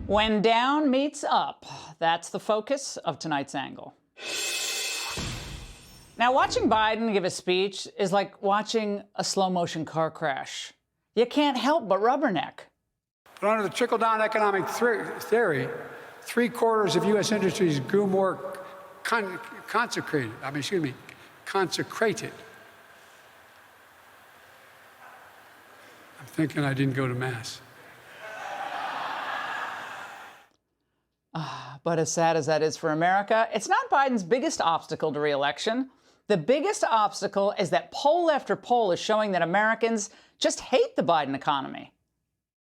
When down meets up, that's the focus of tonight's angle. Now, watching Biden give a speech is like watching a slow-motion car crash. You can't help but rubberneck. But under the trickle-down economic theory, 3/4 of U.S. industries grew more consecrated. I'm thinking I didn't go to Mass. But as sad as that is for America, it's not Biden's biggest obstacle to re-election. The biggest obstacle is that poll after poll is showing that Americans just hate the Biden economy.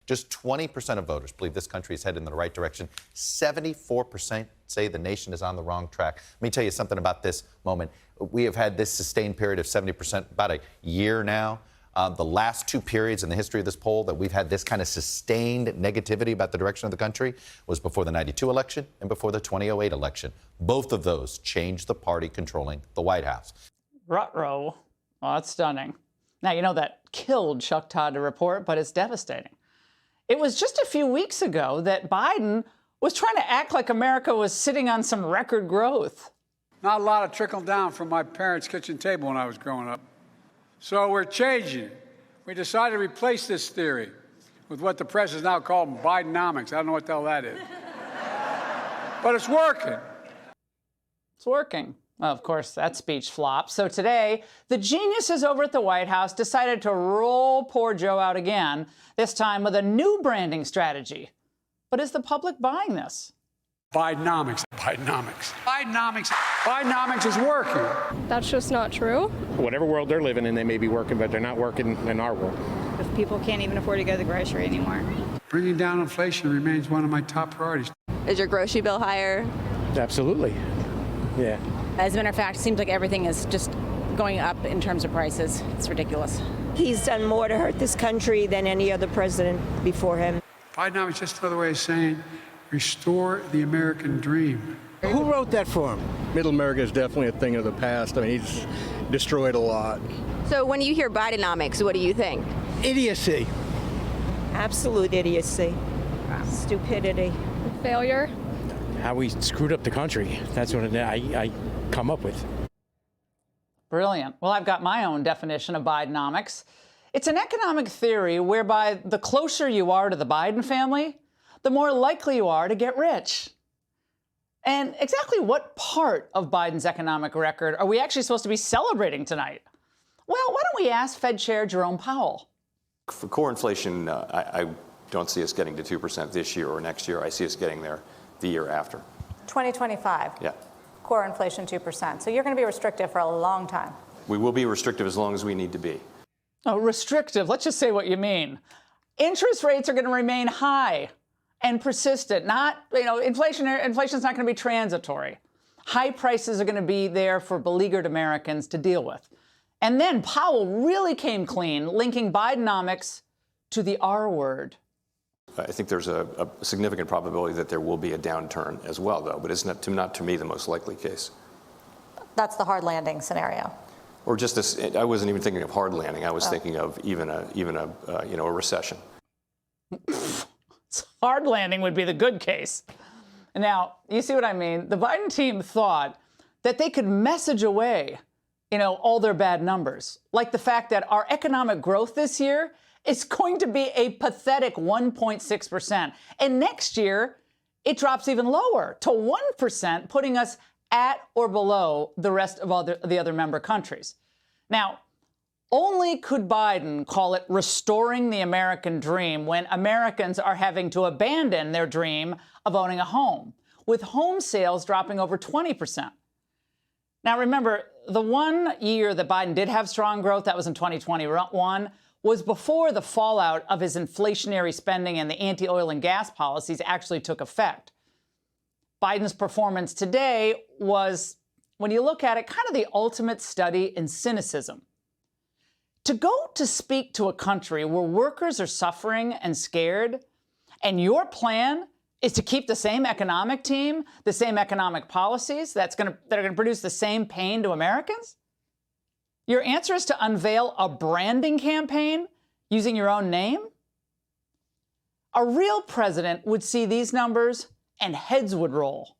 Just 20% of voters believe this country is headed in the right direction. 74% say the nation is on the wrong track. Let me tell you something about this moment. We have had this sustained period of 70% about a year now. The last two periods in the history of this poll that we've had this kind of sustained negativity about the direction of the country was before the 92 election and before the 2008 election. Both of those changed the party controlling the White House. Ruh-roh. Well, that's stunning. Now, you know that killed Chuck Todd to report, but it's devastating. It was just a few weeks ago that Biden was trying to act like America was sitting on some record growth. Not a lot of trickle down from my parents' kitchen table when I was growing up. So we're changing it. We decided to replace this theory with what the press is now called Bidenomics. I don't know what the hell that is. But it's working. It's working. Well, of course, that speech flopped. So today, the geniuses over at the White House decided to roll poor Joe out again, this time with a new branding strategy. But is the public buying this? Bidenomics. Bidenomics is working. That's just not true. Whatever world they're living in, they may be working, but they're not working in our world. If people can't even afford to go to the grocery anymore. Bringing down inflation remains one of my top priorities. Is your grocery bill higher? Absolutely. Yeah. As a matter of fact, it seems like everything is just going up in terms of prices. It's ridiculous. He's done more to hurt this country than any other president before him. Bidenomics is just another way of saying restore the American dream. Who wrote that for him? Middle America is definitely a thing of the past. I mean, he's destroyed a lot. So when you hear Bidenomics, what do you think? Idiocy. Absolute idiocy. Stupidity. Failure. How we screwed up the country. That's what I come up with. Brilliant. Well, I've got my own definition of Bidenomics. It's an economic theory whereby the closer you are to the Biden family, the more likely you are to get rich. And exactly what part of Biden's economic record are we actually supposed to be celebrating tonight? Well, why don't we ask Fed Chair Jerome Powell? For core inflation, I don't see us getting to 2% this year or next year. I see us getting there the year after. 2025. Yeah. Core inflation 2%. So you're going to be restrictive for a long time. We will be restrictive as long as we need to be. Oh, restrictive. Let's just say what you mean. Interest rates are going to remain high and persistent. Inflation's not going to be transitory. High prices are going to be there for beleaguered Americans to deal with. And then Powell really came clean, linking Bidenomics to the R word. I think there's a significant probability that there will be a downturn as well, though, but it's not to me the most likely case. That's the hard landing scenario. Or just this. I wasn't even thinking of hard landing. I was thinking of even a recession. Hard landing would be the good case. Now, you see what I mean? The Biden team thought that they could message away, all their bad numbers, like the fact that our economic growth this year is going to be a pathetic 1.6%. And next year, it drops even lower to 1%, putting us at or below the rest of the other member countries. Now, only could Biden call it restoring the American dream when Americans are having to abandon their dream of owning a home, with home sales dropping over 20%. Now, remember, the 1 year that Biden did have strong growth, that was in 2021, was before the fallout of his inflationary spending and the anti-oil and gas policies actually took effect. Biden's performance today was, when you look at it, kind of the ultimate study in cynicism. To go to speak to a country where workers are suffering and scared, and your plan is to keep the same economic team, the same economic policies that are going to produce the same pain to Americans? Your answer is to unveil a branding campaign using your own name? A real president would see these numbers and heads would roll.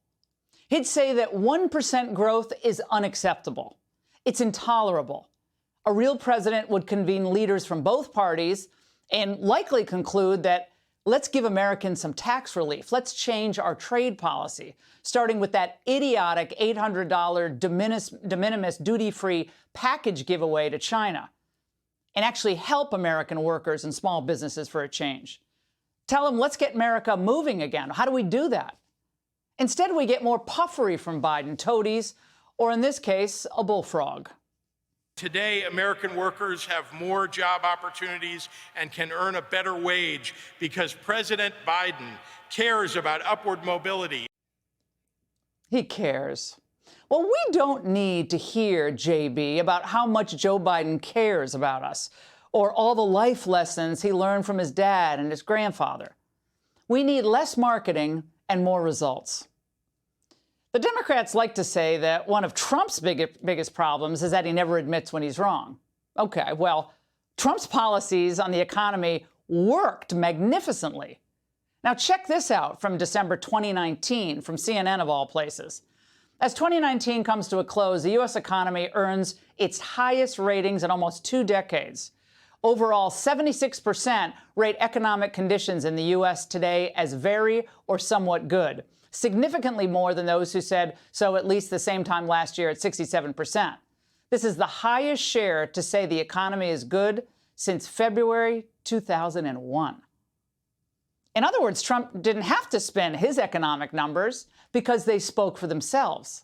He'd say that 1% growth is unacceptable. It's intolerable. A real president would convene leaders from both parties and likely conclude that let's give Americans some tax relief. Let's change our trade policy, starting with that idiotic $800 de minimis duty-free package giveaway to China, and actually help American workers and small businesses for a change. Tell them, let's get America moving again. How do we do that? Instead, we get more puffery from Biden, toadies, or in this case, a bullfrog. Today, American workers have more job opportunities and can earn a better wage because President Biden cares about upward mobility. He cares. Well, we don't need to hear, JB, about how much Joe Biden cares about us or all the life lessons he learned from his dad and his grandfather. We need less marketing and more results. The Democrats like to say that one of Trump's biggest problems is that he never admits when he's wrong. Okay, well, Trump's policies on the economy worked magnificently. Now check this out from December 2019 from CNN of all places. As 2019 comes to a close, the U.S. economy earns its highest ratings in almost 2 decades. Overall, 76% rate economic conditions in the U.S. today as very or somewhat good, significantly more than those who said so at least the same time last year at 67%. This is the highest share to say the economy is good since February 2001. In other words, Trump didn't have to spin his economic numbers because they spoke for themselves.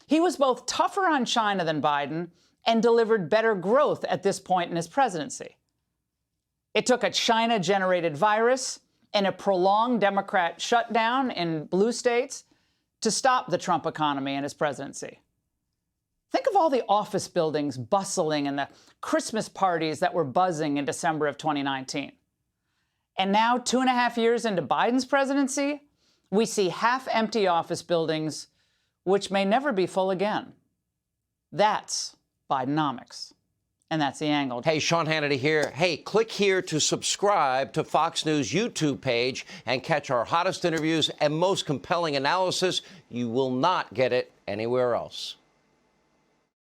He was both tougher on China than Biden and delivered better growth at this point in his presidency. It took a China-generated virus and a prolonged Democrat shutdown in blue states to stop the Trump economy in his presidency. Think of all the office buildings bustling and the Christmas parties that were buzzing in December of 2019. And now, 2.5 years into Biden's presidency, we see half-empty office buildings, which may never be full again. That's Bidenomics. And that's The Angle. Hey, Sean Hannity here. Hey, click here to subscribe to Fox News YouTube page and catch our hottest interviews and most compelling analysis. You will not get it anywhere else.